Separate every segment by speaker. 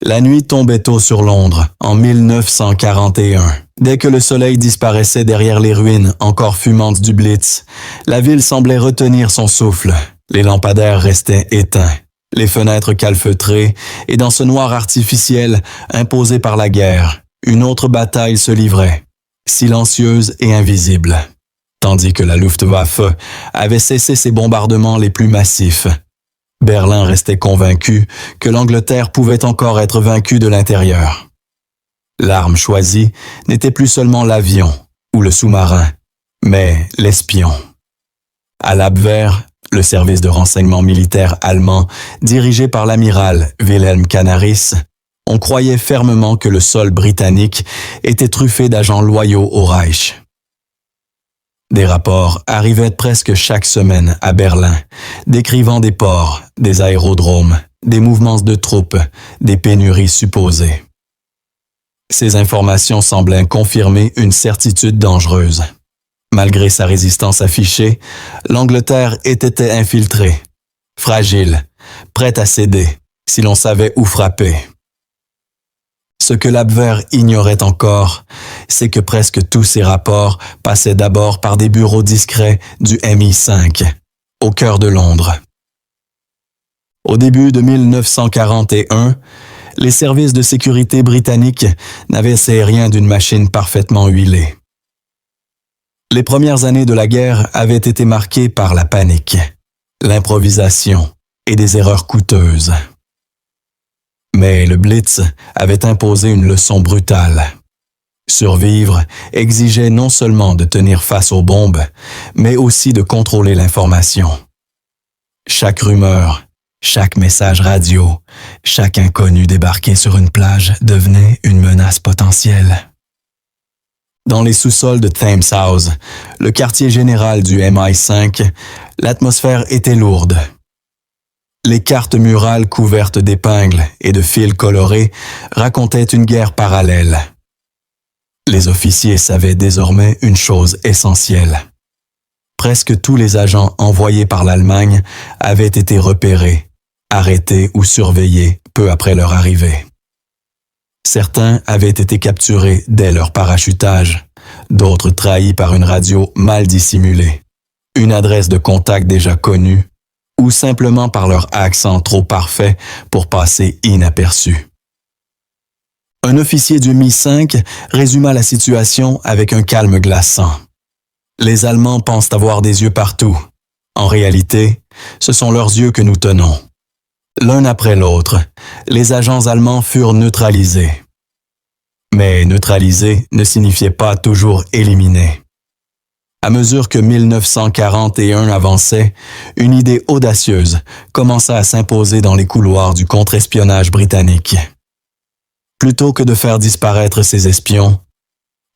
Speaker 1: La nuit tombait tôt sur Londres, en 1941. Dès que le soleil disparaissait derrière les ruines encore fumantes du Blitz, la ville semblait retenir son souffle. Les lampadaires restaient éteints, les fenêtres calfeutrées, et dans ce noir artificiel imposé par la guerre, une autre bataille se livrait, silencieuse et invisible. Tandis que la Luftwaffe avait cessé ses bombardements les plus massifs, Berlin restait convaincu que l'Angleterre pouvait encore être vaincue de l'intérieur. L'arme choisie n'était plus seulement l'avion ou le sous-marin, mais l'espion. À l'Abwehr, le service de renseignement militaire allemand dirigé par l'amiral Wilhelm Canaris, on croyait fermement que le sol britannique était truffé d'agents loyaux au Reich. Des rapports arrivaient presque chaque semaine à Berlin, décrivant des ports, des aérodromes, des mouvements de troupes, des pénuries supposées. Ces informations semblaient confirmer une certitude dangereuse. Malgré sa résistance affichée, l'Angleterre était infiltrée, fragile, prête à céder, si l'on savait où frapper. Ce que l'Abwehr ignorait encore, c'est que presque tous ces rapports passaient d'abord par des bureaux discrets du MI5, au cœur de Londres. Au début de 1941, les services de sécurité britanniques n'avaient rien d'une machine parfaitement huilée. Les premières années de la guerre avaient été marquées par la panique, l'improvisation et des erreurs coûteuses. Mais le Blitz avait imposé une leçon brutale. Survivre exigeait non seulement de tenir face aux bombes, mais aussi de contrôler l'information. Chaque rumeur, chaque message radio, chaque inconnu débarqué sur une plage devenait une menace potentielle. Dans les sous-sols de Thames House, le quartier général du MI5, l'atmosphère était lourde. Les cartes murales couvertes d'épingles et de fils colorés racontaient une guerre parallèle. Les officiers savaient désormais une chose essentielle. Presque tous les agents envoyés par l'Allemagne avaient été repérés, arrêtés ou surveillés peu après leur arrivée. Certains avaient été capturés dès leur parachutage, d'autres trahis par une radio mal dissimulée, une adresse de contact déjà connue, ou simplement par leur accent trop parfait pour passer inaperçu. Un officier du Mi-5 résuma la situation avec un calme glaçant. Les Allemands pensent avoir des yeux partout. En réalité, ce sont leurs yeux que nous tenons. L'un après l'autre, les agents allemands furent neutralisés. Mais neutraliser ne signifiait pas toujours éliminer. À mesure que 1941 avançait, une idée audacieuse commença à s'imposer dans les couloirs du contre-espionnage britannique. Plutôt que de faire disparaître ces espions,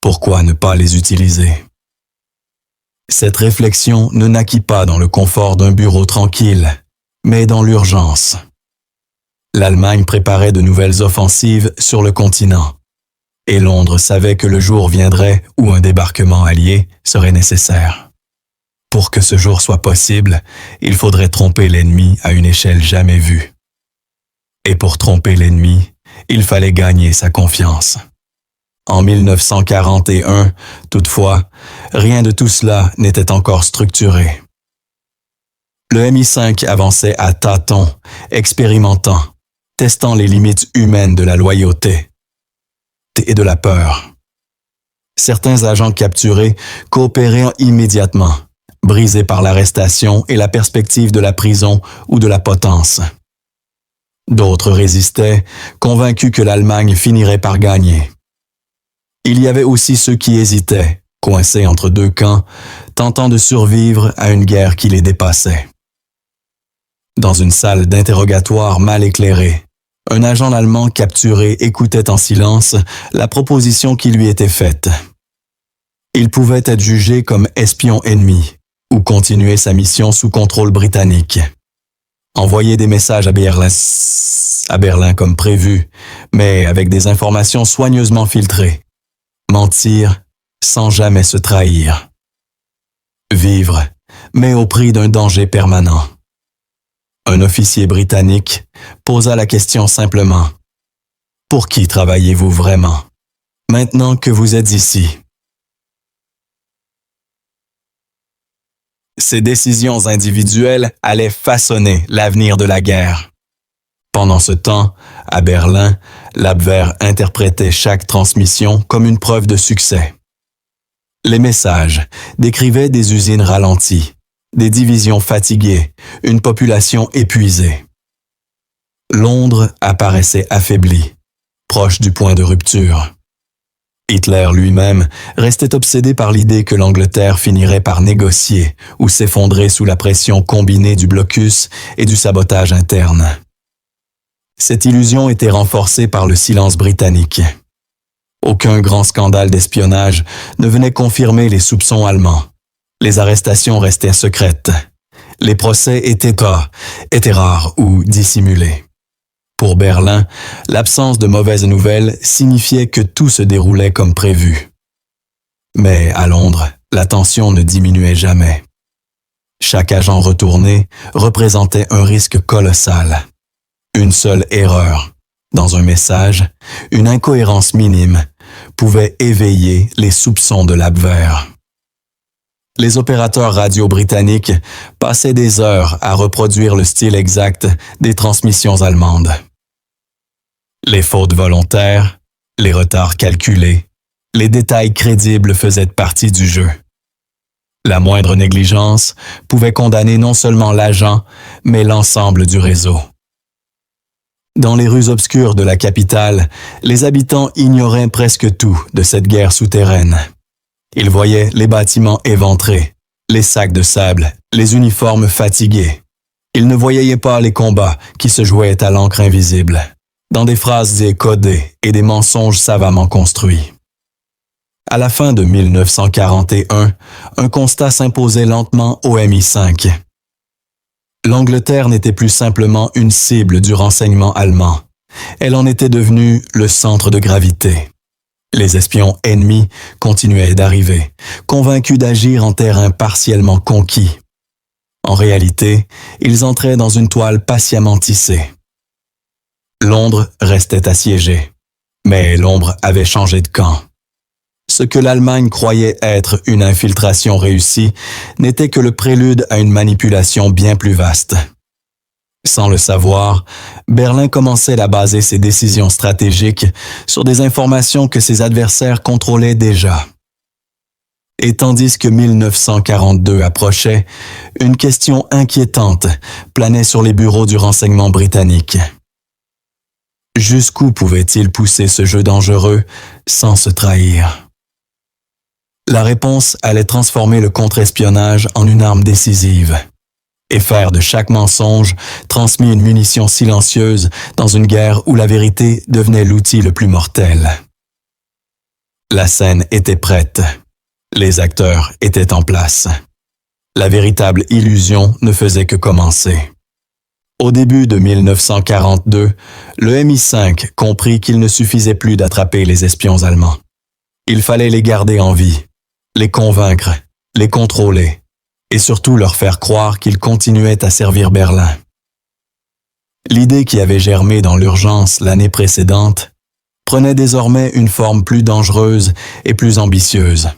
Speaker 1: pourquoi ne pas les utiliser? Cette réflexion ne naquit pas dans le confort d'un bureau tranquille, mais dans l'urgence. L'Allemagne préparait de nouvelles offensives sur le continent. Et Londres savait que le jour viendrait où un débarquement allié serait nécessaire. Pour que ce jour soit possible, il faudrait tromper l'ennemi à une échelle jamais vue. Et pour tromper l'ennemi, il fallait gagner sa confiance. En 1941, toutefois, rien de tout cela n'était encore structuré. Le MI5 avançait à tâtons, expérimentant, testant les limites humaines de la loyauté et de la peur. Certains agents capturés coopéraient immédiatement, brisés par l'arrestation et la perspective de la prison ou de la potence. D'autres résistaient, convaincus que l'Allemagne finirait par gagner. Il y avait aussi ceux qui hésitaient, coincés entre deux camps, tentant de survivre à une guerre qui les dépassait. Dans une salle d'interrogatoire mal éclairée, un agent allemand capturé écoutait en silence la proposition qui lui était faite. Il pouvait être jugé comme espion ennemi ou continuer sa mission sous contrôle britannique. Envoyer des messages à Berlin comme prévu, mais avec des informations soigneusement filtrées. Mentir sans jamais se trahir. Vivre, mais au prix d'un danger permanent. Un officier britannique posa la question simplement. Pour qui travaillez-vous vraiment? Maintenant que vous êtes ici. Ces décisions individuelles allaient façonner l'avenir de la guerre. Pendant ce temps, à Berlin, l'Abwehr interprétait chaque transmission comme une preuve de succès. Les messages décrivaient des usines ralenties, des divisions fatiguées, une population épuisée. Londres apparaissait affaibli, proche du point de rupture. Hitler lui-même restait obsédé par l'idée que l'Angleterre finirait par négocier ou s'effondrer sous la pression combinée du blocus et du sabotage interne. Cette illusion était renforcée par le silence britannique. Aucun grand scandale d'espionnage ne venait confirmer les soupçons allemands. Les arrestations restaient secrètes. Les procès étaient rares ou dissimulés. Pour Berlin, l'absence de mauvaises nouvelles signifiait que tout se déroulait comme prévu. Mais à Londres, la tension ne diminuait jamais. Chaque agent retourné représentait un risque colossal. Une seule erreur, dans un message, une incohérence minime, pouvait éveiller les soupçons de l'Abwehr. Les opérateurs radio britanniques passaient des heures à reproduire le style exact des transmissions allemandes. Les fautes volontaires, les retards calculés, les détails crédibles faisaient partie du jeu. La moindre négligence pouvait condamner non seulement l'agent, mais l'ensemble du réseau. Dans les rues obscures de la capitale, les habitants ignoraient presque tout de cette guerre souterraine. Ils voyaient les bâtiments éventrés, les sacs de sable, les uniformes fatigués. Ils ne voyaient pas les combats qui se jouaient à l'encre invisible, dans des phrases codées et des mensonges savamment construits. À la fin de 1941, un constat s'imposait lentement au MI5. L'Angleterre n'était plus simplement une cible du renseignement allemand. Elle en était devenue le centre de gravité. Les espions ennemis continuaient d'arriver, convaincus d'agir en terrain partiellement conquis. En réalité, ils entraient dans une toile patiemment tissée. Londres restait assiégée, mais l'ombre avait changé de camp. Ce que l'Allemagne croyait être une infiltration réussie n'était que le prélude à une manipulation bien plus vaste. Sans le savoir, Berlin commençait à baser ses décisions stratégiques sur des informations que ses adversaires contrôlaient déjà. Et tandis que 1942 approchait, une question inquiétante planait sur les bureaux du renseignement britannique. Jusqu'où pouvait-il pousser ce jeu dangereux sans se trahir? La réponse allait transformer le contre-espionnage en une arme décisive et faire de chaque mensonge transmis une munition silencieuse dans une guerre où la vérité devenait l'outil le plus mortel. La scène était prête. Les acteurs étaient en place. La véritable illusion ne faisait que commencer. Au début de 1942, le MI5 comprit qu'il ne suffisait plus d'attraper les espions allemands. Il fallait les garder en vie, les convaincre, les contrôler, et surtout leur faire croire qu'ils continuaient à servir Berlin. L'idée qui avait germé dans l'urgence l'année précédente prenait désormais une forme plus dangereuse et plus ambitieuse.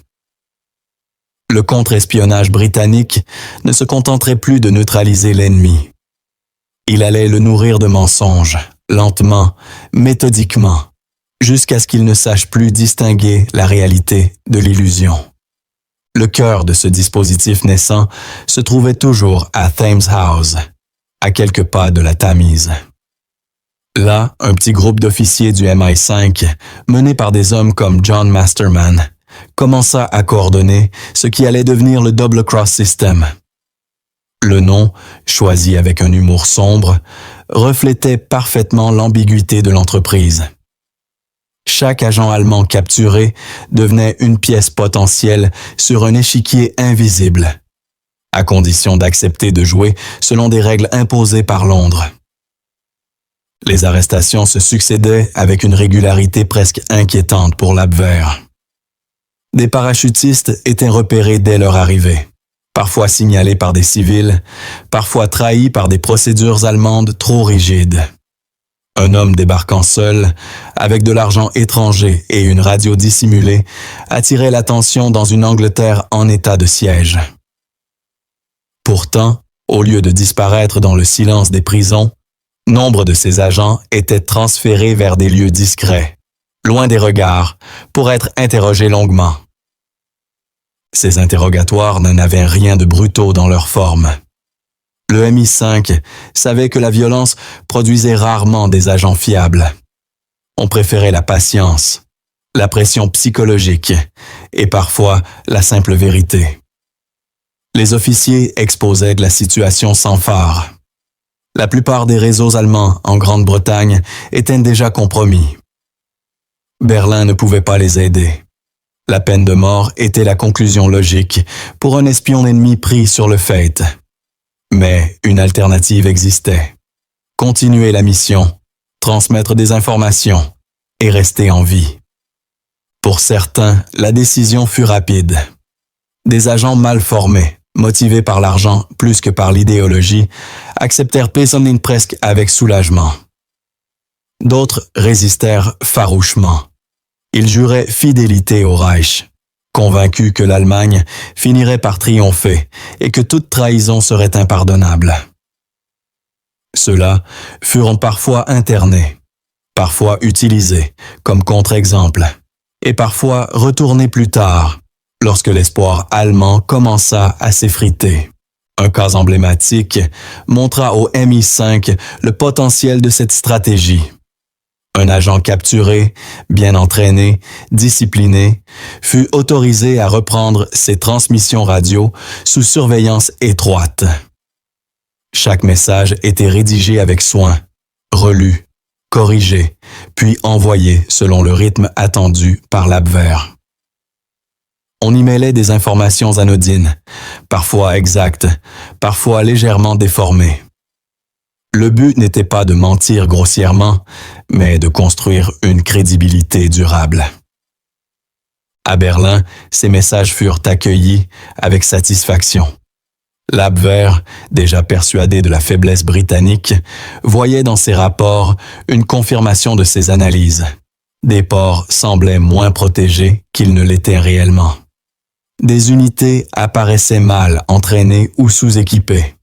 Speaker 1: Le contre-espionnage britannique ne se contenterait plus de neutraliser l'ennemi. Il allait le nourrir de mensonges, lentement, méthodiquement, jusqu'à ce qu'il ne sache plus distinguer la réalité de l'illusion. Le cœur de ce dispositif naissant se trouvait toujours à Thames House, à quelques pas de la Tamise. Là, un petit groupe d'officiers du MI5, mené par des hommes comme John Masterman, commença à coordonner ce qui allait devenir le Double Cross System. Le nom, choisi avec un humour sombre, reflétait parfaitement l'ambiguïté de l'entreprise. Chaque agent allemand capturé devenait une pièce potentielle sur un échiquier invisible, à condition d'accepter de jouer selon des règles imposées par Londres. Les arrestations se succédaient avec une régularité presque inquiétante pour l'Abwehr. Des parachutistes étaient repérés dès leur arrivée, parfois signalés par des civils, parfois trahis par des procédures allemandes trop rigides. Un homme débarquant seul, avec de l'argent étranger et une radio dissimulée, attirait l'attention dans une Angleterre en état de siège. Pourtant, au lieu de disparaître dans le silence des prisons, nombre de ces agents étaient transférés vers des lieux discrets, loin des regards, pour être interrogés longuement. Ces interrogatoires n'en avaient rien de brutaux dans leur forme. Le MI5 savait que la violence produisait rarement des agents fiables. On préférait la patience, la pression psychologique et parfois la simple vérité. Les officiers exposaient de la situation sans phare. La plupart des réseaux allemands en Grande-Bretagne étaient déjà compromis. Berlin ne pouvait pas les aider. La peine de mort était la conclusion logique pour un espion ennemi pris sur le fait. Mais une alternative existait. Continuer la mission, transmettre des informations et rester en vie. Pour certains, la décision fut rapide. Des agents mal formés, motivés par l'argent plus que par l'idéologie, acceptèrent Pesonin presque avec soulagement. D'autres résistèrent farouchement. Ils juraient fidélité au Reich, convaincus que l'Allemagne finirait par triompher et que toute trahison serait impardonnable. Ceux-là furent parfois internés, parfois utilisés comme contre-exemple, et parfois retournés plus tard, lorsque l'espoir allemand commença à s'effriter. Un cas emblématique montra au MI5 le potentiel de cette stratégie. Un agent capturé, bien entraîné, discipliné, fut autorisé à reprendre ses transmissions radio sous surveillance étroite. Chaque message était rédigé avec soin, relu, corrigé, puis envoyé selon le rythme attendu par l'Abwehr. On y mêlait des informations anodines, parfois exactes, parfois légèrement déformées. Le but n'était pas de mentir grossièrement, mais de construire une crédibilité durable. À Berlin, ces messages furent accueillis avec satisfaction. L'Abwehr, déjà persuadé de la faiblesse britannique, voyait dans ses rapports une confirmation de ses analyses. Des ports semblaient moins protégés qu'ils ne l'étaient réellement. Des unités apparaissaient mal entraînées ou sous-équipées.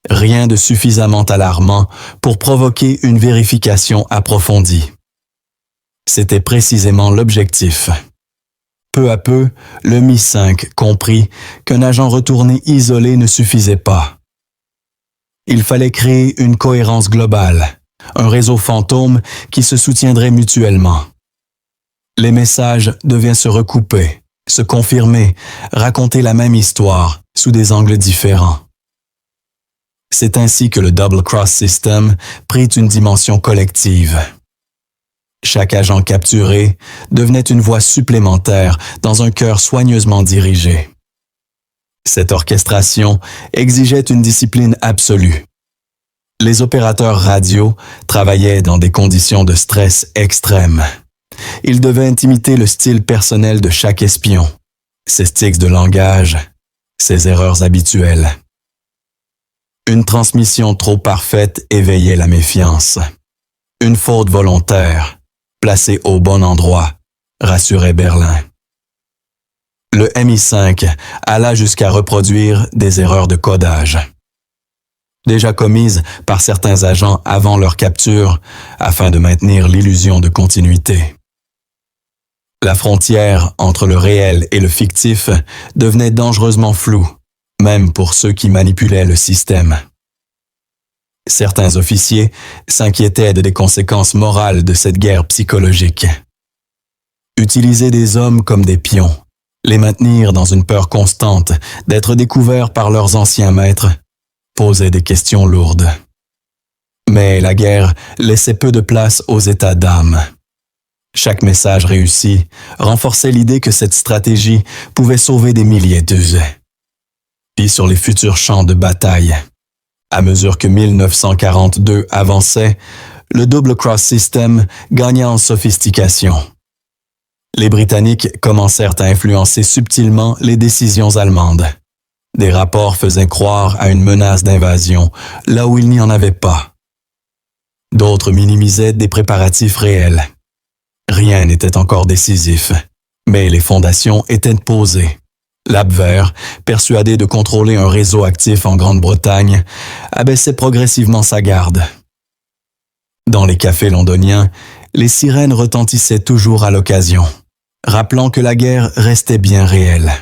Speaker 1: Rien de suffisamment alarmant pour provoquer une vérification approfondie. C'était précisément l'objectif. Peu à peu, le MI5 comprit qu'un agent retourné isolé ne suffisait pas. Il fallait créer une cohérence globale, un réseau fantôme qui se soutiendrait mutuellement. Les messages devaient se recouper, se confirmer, raconter la même histoire sous des angles différents. C'est ainsi que le Double Cross System prit une dimension collective. Chaque agent capturé devenait une voix supplémentaire dans un cœur soigneusement dirigé. Cette orchestration exigeait une discipline absolue. Les opérateurs radio travaillaient dans des conditions de stress extrêmes. Ils devaient imiter le style personnel de chaque espion, ses tics de langage, ses erreurs habituelles. Une transmission trop parfaite éveillait la méfiance. Une faute volontaire, placée au bon endroit, rassurait Berlin. Le MI5 alla jusqu'à reproduire des erreurs de codage, déjà commises par certains agents avant leur capture, afin de maintenir l'illusion de continuité. La frontière entre le réel et le fictif devenait dangereusement floue, même pour ceux qui manipulaient le système. Certains officiers s'inquiétaient des conséquences morales de cette guerre psychologique. Utiliser des hommes comme des pions, les maintenir dans une peur constante d'être découverts par leurs anciens maîtres, posait des questions lourdes. Mais la guerre laissait peu de place aux états d'âme. Chaque message réussi renforçait l'idée que cette stratégie pouvait sauver des milliers d'eux. Puis sur les futurs champs de bataille. À mesure que 1942 avançait, le Double Cross System gagna en sophistication. Les Britanniques commencèrent à influencer subtilement les décisions allemandes. Des rapports faisaient croire à une menace d'invasion, là où il n'y en avait pas. D'autres minimisaient des préparatifs réels. Rien n'était encore décisif, mais les fondations étaient posées. L'Abwehr, persuadé de contrôler un réseau actif en Grande-Bretagne, abaissait progressivement sa garde. Dans les cafés londoniens, les sirènes retentissaient toujours à l'occasion, rappelant que la guerre restait bien réelle.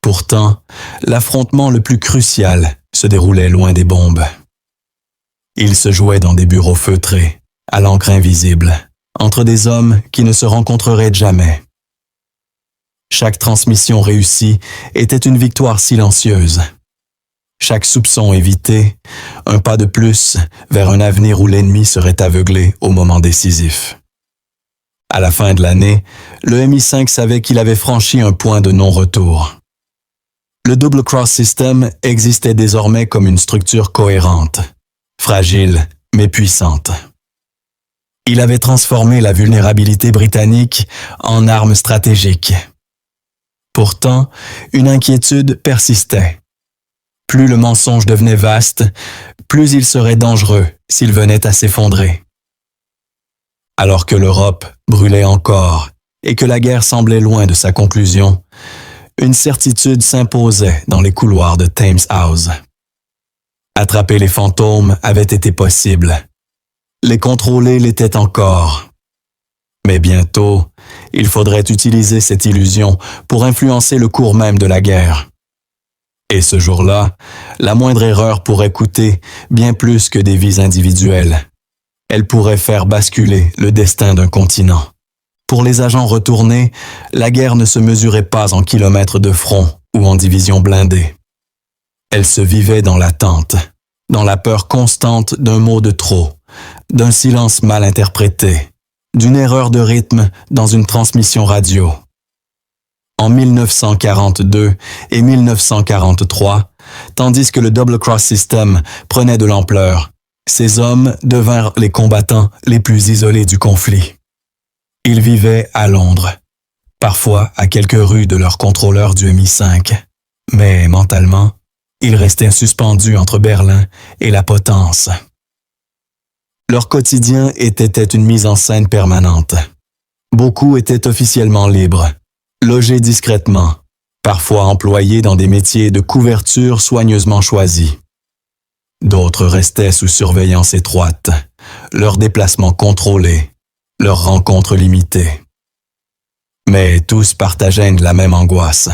Speaker 1: Pourtant, l'affrontement le plus crucial se déroulait loin des bombes. Il se jouait dans des bureaux feutrés, à l'encre invisible, entre des hommes qui ne se rencontreraient jamais. Chaque transmission réussie était une victoire silencieuse. Chaque soupçon évité, un pas de plus vers un avenir où l'ennemi serait aveuglé au moment décisif. À la fin de l'année, le MI5 savait qu'il avait franchi un point de non-retour. Le Double Cross System existait désormais comme une structure cohérente, fragile mais puissante. Il avait transformé la vulnérabilité britannique en arme stratégique. Pourtant, une inquiétude persistait. Plus le mensonge devenait vaste, plus il serait dangereux s'il venait à s'effondrer. Alors que l'Europe brûlait encore et que la guerre semblait loin de sa conclusion, une certitude s'imposait dans les couloirs de Thames House. Attraper les fantômes avait été possible. Les contrôler l'était encore. Mais bientôt, il faudrait utiliser cette illusion pour influencer le cours même de la guerre. Et ce jour-là, la moindre erreur pourrait coûter bien plus que des vies individuelles. Elle pourrait faire basculer le destin d'un continent. Pour les agents retournés, la guerre ne se mesurait pas en kilomètres de front ou en divisions blindées. Elle se vivait dans l'attente, dans la peur constante d'un mot de trop, d'un silence mal interprété, d'une erreur de rythme dans une transmission radio. En 1942 et 1943, tandis que le Double Cross System prenait de l'ampleur, ces hommes devinrent les combattants les plus isolés du conflit. Ils vivaient à Londres, parfois à quelques rues de leur contrôleur du MI5, mais mentalement, ils restaient suspendus entre Berlin et la potence. Leur quotidien était une mise en scène permanente. Beaucoup étaient officiellement libres, logés discrètement, parfois employés dans des métiers de couverture soigneusement choisis. D'autres restaient sous surveillance étroite, leurs déplacements contrôlés, leurs rencontres limitées. Mais tous partageaient la même angoisse.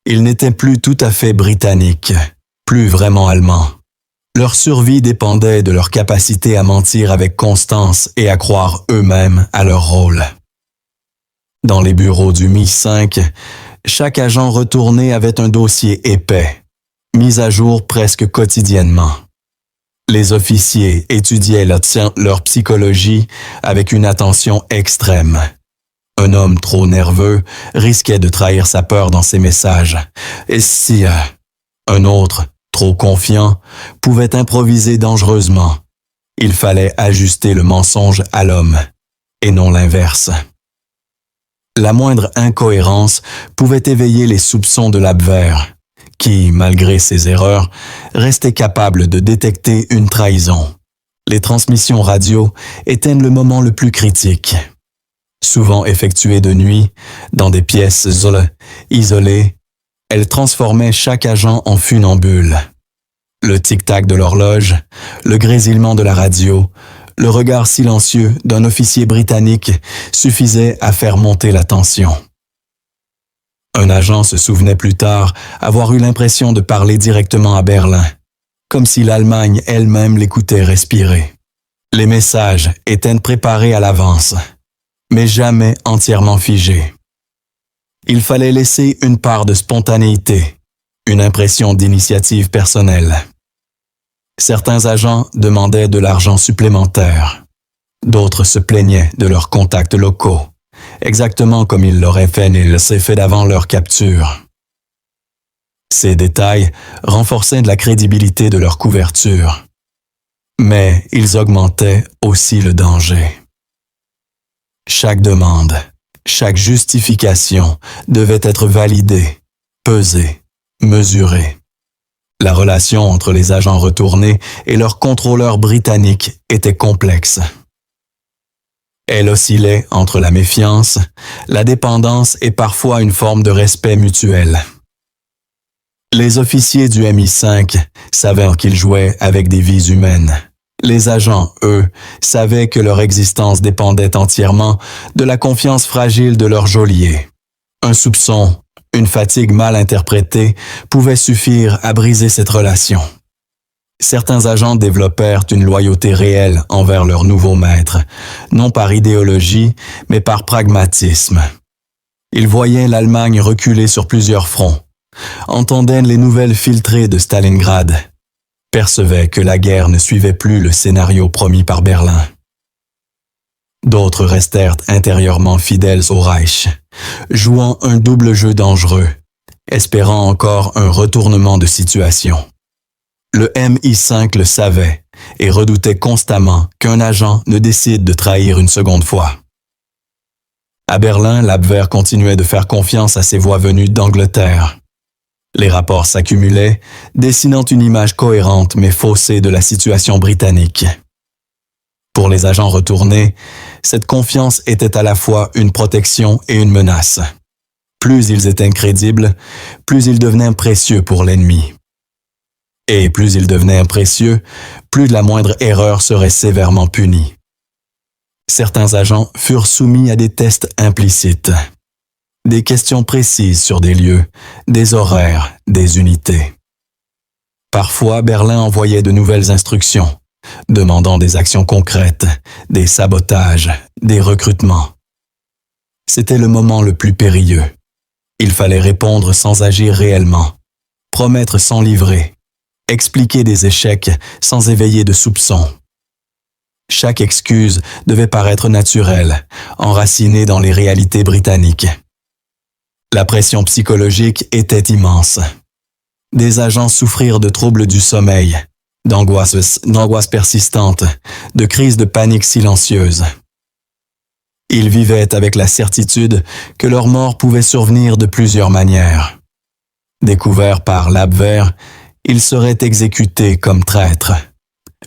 Speaker 1: Ils n'étaient plus tout à fait britanniques, plus vraiment allemands. Leur survie dépendait de leur capacité à mentir avec constance et à croire eux-mêmes à leur rôle. Dans les bureaux du MI5, chaque agent retourné avait un dossier épais, mis à jour presque quotidiennement. Les officiers étudiaient leur psychologie avec une attention extrême. Un homme trop nerveux risquait de trahir sa peur dans ses messages. Et si un autre, trop confiant, pouvait improviser dangereusement, il fallait ajuster le mensonge à l'homme, et non l'inverse. La moindre incohérence pouvait éveiller les soupçons de l'Abwehr, qui, malgré ses erreurs, restait capable de détecter une trahison. Les transmissions radio étaient le moment le plus critique. Souvent effectuées de nuit, dans des pièces isolées, elles transformaient chaque agent en funambule. Le tic-tac de l'horloge, le grésillement de la radio, le regard silencieux d'un officier britannique suffisaient à faire monter la tension. Un agent se souvenait plus tard avoir eu l'impression de parler directement à Berlin, comme si l'Allemagne elle-même l'écoutait respirer. Les messages étaient préparés à l'avance, mais jamais entièrement figés. Il fallait laisser une part de spontanéité, une impression d'initiative personnelle. Certains agents demandaient de l'argent supplémentaire. D'autres se plaignaient de leurs contacts locaux, exactement comme ils l'auraient fait d'avant leur capture. Ces détails renforçaient la crédibilité de leur couverture. Mais ils augmentaient aussi le danger. Chaque demande, chaque justification devait être validée, pesée, mesurée. La relation entre les agents retournés et leurs contrôleurs britanniques était complexe. Elle oscillait entre la méfiance, la dépendance et parfois une forme de respect mutuel. Les officiers du MI5 savaient qu'ils jouaient avec des vies humaines. Les agents, eux, savaient que leur existence dépendait entièrement de la confiance fragile de leur geôlier. Un soupçon, une fatigue mal interprétée pouvaient suffire à briser cette relation. Certains agents développèrent une loyauté réelle envers leur nouveau maître, non par idéologie, mais par pragmatisme. Ils voyaient l'Allemagne reculer sur plusieurs fronts, entendaient les nouvelles filtrées de Stalingrad, percevaient que la guerre ne suivait plus le scénario promis par Berlin. D'autres restèrent intérieurement fidèles au Reich, jouant un double jeu dangereux, espérant encore un retournement de situation. Le MI5 le savait et redoutait constamment qu'un agent ne décide de trahir une seconde fois. À Berlin, l'Abwehr continuait de faire confiance à ses voix venues d'Angleterre. Les rapports s'accumulaient, dessinant une image cohérente mais faussée de la situation britannique. Pour les agents retournés, cette confiance était à la fois une protection et une menace. Plus ils étaient crédibles, plus ils devenaient précieux pour l'ennemi. Et plus ils devenaient imprécieux, plus de la moindre erreur serait sévèrement punie. Certains agents furent soumis à des tests implicites. Des questions précises sur des lieux, des horaires, des unités. Parfois, Berlin envoyait de nouvelles instructions, demandant des actions concrètes, des sabotages, des recrutements. C'était le moment le plus périlleux. Il fallait répondre sans agir réellement, promettre sans livrer, expliquer des échecs sans éveiller de soupçons. Chaque excuse devait paraître naturelle, enracinée dans les réalités britanniques. La pression psychologique était immense. Des agents souffrirent de troubles du sommeil, d'angoisses persistantes, de crises de panique silencieuses. Ils vivaient avec la certitude que leur mort pouvait survenir de plusieurs manières. Découverts par l'Abwehr, ils seraient exécutés comme traîtres.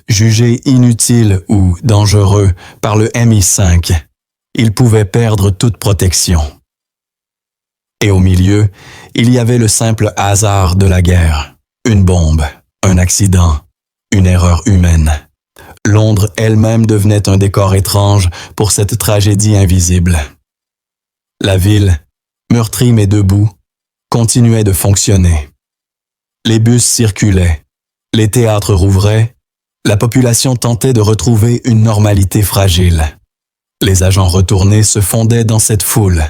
Speaker 1: Jugés inutiles ou dangereux par le MI5, ils pouvaient perdre toute protection. Et au milieu, il y avait le simple hasard de la guerre. Une bombe, un accident, une erreur humaine. Londres elle-même devenait un décor étrange pour cette tragédie invisible. La ville, meurtrie mais debout, continuait de fonctionner. Les bus circulaient, les théâtres rouvraient, la population tentait de retrouver une normalité fragile. Les agents retournés se fondaient dans cette foule,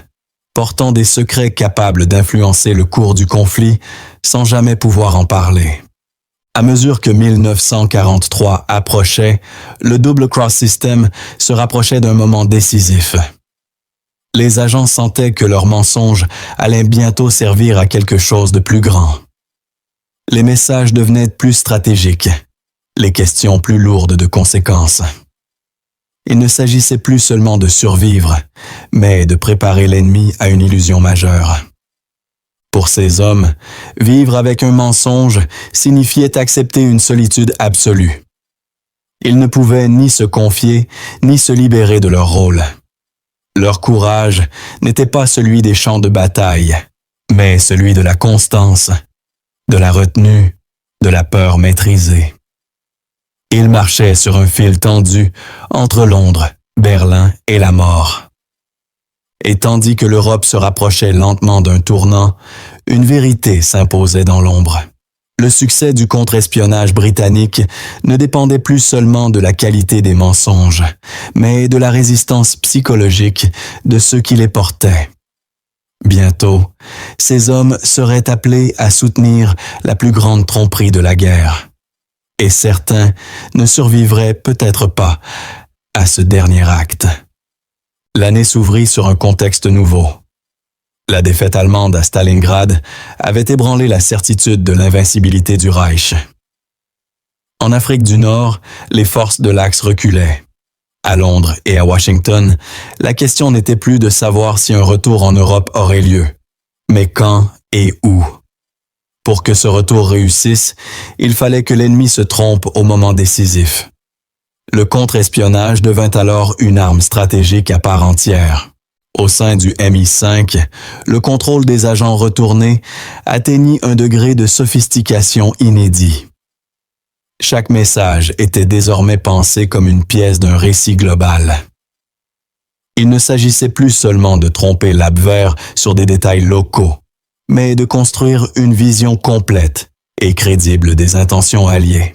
Speaker 1: portant des secrets capables d'influencer le cours du conflit sans jamais pouvoir en parler. À mesure que 1943 approchait, le Double Cross System se rapprochait d'un moment décisif. Les agents sentaient que leurs mensonges allaient bientôt servir à quelque chose de plus grand. Les messages devenaient plus stratégiques, les questions plus lourdes de conséquences. Il ne s'agissait plus seulement de survivre, mais de préparer l'ennemi à une illusion majeure. Pour ces hommes, vivre avec un mensonge signifiait accepter une solitude absolue. Ils ne pouvaient ni se confier, ni se libérer de leur rôle. Leur courage n'était pas celui des champs de bataille, mais celui de la constance, de la retenue, de la peur maîtrisée. Ils marchaient sur un fil tendu entre Londres, Berlin et la mort. Et tandis que l'Europe se rapprochait lentement d'un tournant, une vérité s'imposait dans l'ombre. Le succès du contre-espionnage britannique ne dépendait plus seulement de la qualité des mensonges, mais de la résistance psychologique de ceux qui les portaient. Bientôt, ces hommes seraient appelés à soutenir la plus grande tromperie de la guerre. Et certains ne survivraient peut-être pas à ce dernier acte. L'année s'ouvrit sur un contexte nouveau. La défaite allemande à Stalingrad avait ébranlé la certitude de l'invincibilité du Reich. En Afrique du Nord, les forces de l'Axe reculaient. À Londres et à Washington, la question n'était plus de savoir si un retour en Europe aurait lieu, mais quand et où. Pour que ce retour réussisse, il fallait que l'ennemi se trompe au moment décisif. Le contre-espionnage devint alors une arme stratégique à part entière. Au sein du MI5, le contrôle des agents retournés atteignit un degré de sophistication inédit. Chaque message était désormais pensé comme une pièce d'un récit global. Il ne s'agissait plus seulement de tromper l'Abwehr sur des détails locaux, mais de construire une vision complète et crédible des intentions alliées.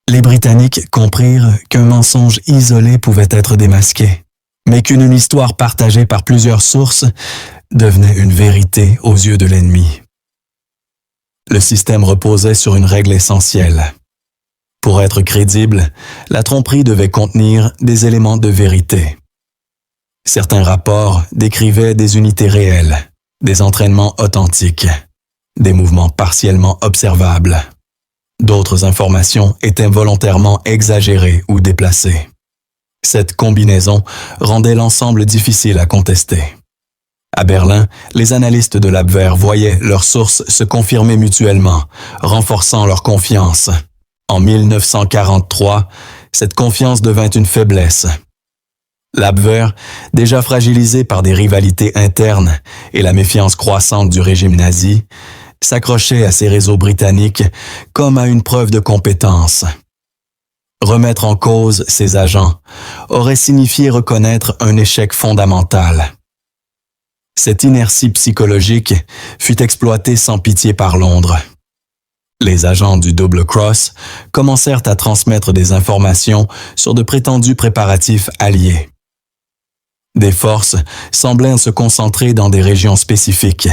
Speaker 1: Les Britanniques comprirent qu'un mensonge isolé pouvait être démasqué, mais qu'une histoire partagée par plusieurs sources devenait une vérité aux yeux de l'ennemi. Le système reposait sur une règle essentielle. Pour être crédible, la tromperie devait contenir des éléments de vérité. Certains rapports décrivaient des unités réelles, des entraînements authentiques, des mouvements partiellement observables. D'autres informations étaient volontairement exagérées ou déplacées. Cette combinaison rendait l'ensemble difficile à contester. À Berlin, les analystes de l'Abwehr voyaient leurs sources se confirmer mutuellement, renforçant leur confiance. En 1943, cette confiance devint une faiblesse. L'Abwehr, déjà fragilisé par des rivalités internes et la méfiance croissante du régime nazi, s'accrochait à ses réseaux britanniques comme à une preuve de compétence. Remettre en cause ces agents aurait signifié reconnaître un échec fondamental. Cette inertie psychologique fut exploitée sans pitié par Londres. Les agents du Double Cross commencèrent à transmettre des informations sur de prétendus préparatifs alliés. Des forces semblaient se concentrer dans des régions spécifiques.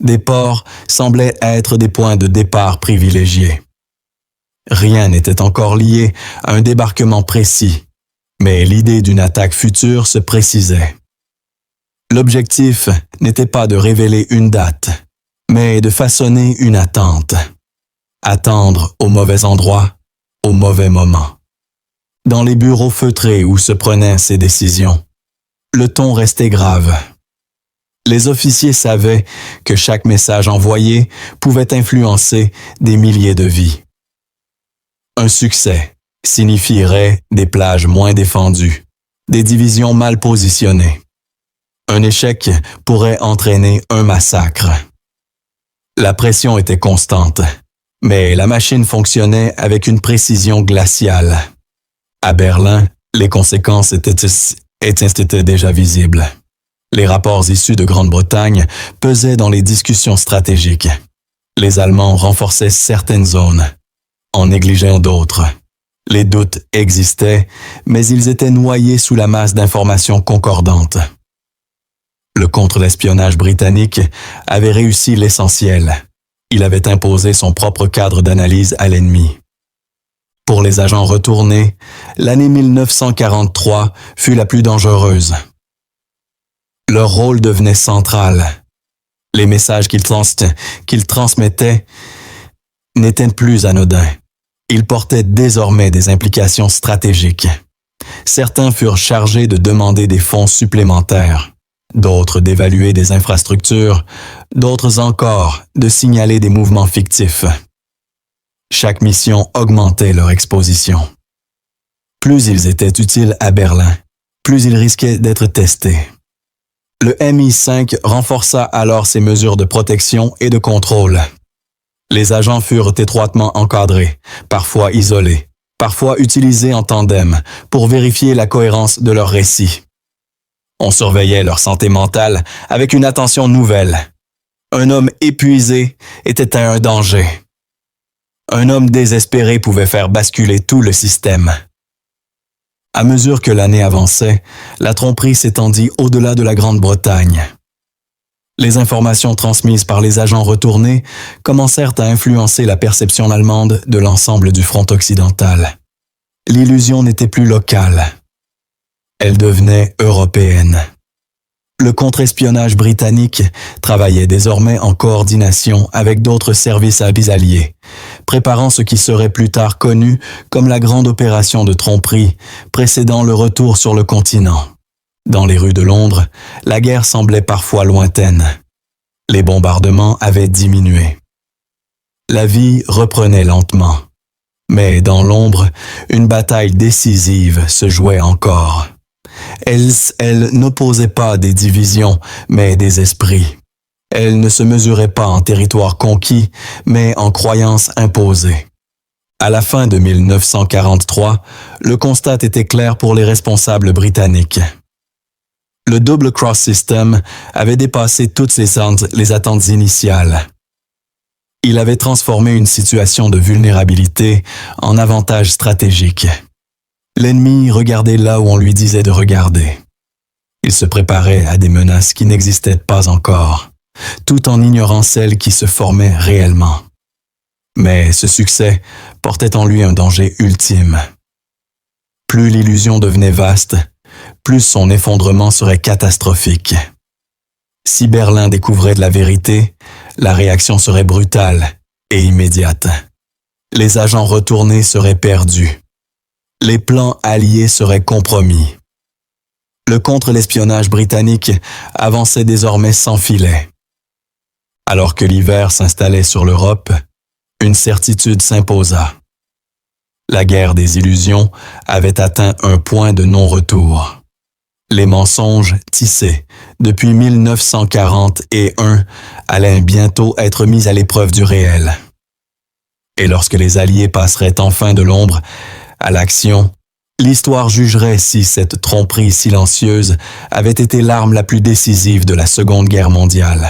Speaker 1: Des ports semblaient être des points de départ privilégiés. Rien n'était encore lié à un débarquement précis, mais l'idée d'une attaque future se précisait. L'objectif n'était pas de révéler une date, mais de façonner une attente. Attendre au mauvais endroit, au mauvais moment. Dans les bureaux feutrés où se prenaient ces décisions, le ton restait grave. Les officiers savaient que chaque message envoyé pouvait influencer des milliers de vies. Un succès signifierait des plages moins défendues, des divisions mal positionnées. Un échec pourrait entraîner un massacre. La pression était constante, mais la machine fonctionnait avec une précision glaciale. À Berlin, les conséquences étaient déjà visibles. Les rapports issus de Grande-Bretagne pesaient dans les discussions stratégiques. Les Allemands renforçaient certaines zones, en négligeant d'autres. Les doutes existaient, mais ils étaient noyés sous la masse d'informations concordantes. Le contre-espionnage britannique avait réussi l'essentiel. Il avait imposé son propre cadre d'analyse à l'ennemi. Pour les agents retournés, l'année 1943 fut la plus dangereuse. Leur rôle devenait central. Les messages qu'ils transmettaient n'étaient plus anodins. Ils portaient désormais des implications stratégiques. Certains furent chargés de demander des fonds supplémentaires, d'autres d'évaluer des infrastructures, d'autres encore de signaler des mouvements fictifs. Chaque mission augmentait leur exposition. Plus ils étaient utiles à Berlin, plus ils risquaient d'être testés. Le MI5 renforça alors ses mesures de protection et de contrôle. Les agents furent étroitement encadrés, parfois isolés, parfois utilisés en tandem pour vérifier la cohérence de leurs récits. On surveillait leur santé mentale avec une attention nouvelle. Un homme épuisé était un danger. Un homme désespéré pouvait faire basculer tout le système. À mesure que l'année avançait, la tromperie s'étendit au-delà de la Grande-Bretagne. Les informations transmises par les agents retournés commencèrent à influencer la perception allemande de l'ensemble du front occidental. L'illusion n'était plus locale. Elle devenait européenne. Le contre-espionnage britannique travaillait désormais en coordination avec d'autres services alliés, préparant ce qui serait plus tard connu comme la grande opération de tromperie précédant le retour sur le continent. Dans les rues de Londres, la guerre semblait parfois lointaine. Les bombardements avaient diminué. La vie reprenait lentement. Mais dans l'ombre, une bataille décisive se jouait encore. Elle n'opposait pas des divisions, mais des esprits. Elle ne se mesurait pas en territoire conquis, mais en croyances imposées. À la fin de 1943, le constat était clair pour les responsables britanniques. Le Double Cross System avait dépassé toutes les attentes initiales. Il avait transformé une situation de vulnérabilité en avantage stratégique. L'ennemi regardait là où on lui disait de regarder. Il se préparait à des menaces qui n'existaient pas encore, tout en ignorant celles qui se formaient réellement. Mais ce succès portait en lui un danger ultime. Plus l'illusion devenait vaste, plus son effondrement serait catastrophique. Si Berlin découvrait de la vérité, la réaction serait brutale et immédiate. Les agents retournés seraient perdus. Les plans alliés seraient compromis. Le contre-l'espionnage britannique avançait désormais sans filet. Alors que l'hiver s'installait sur l'Europe, une certitude s'imposa. La guerre des illusions avait atteint un point de non-retour. Les mensonges tissés depuis 1941 allaient bientôt être mis à l'épreuve du réel. Et lorsque les Alliés passeraient enfin de l'ombre à l'action, l'histoire jugerait si cette tromperie silencieuse avait été l'arme la plus décisive de la Seconde Guerre mondiale.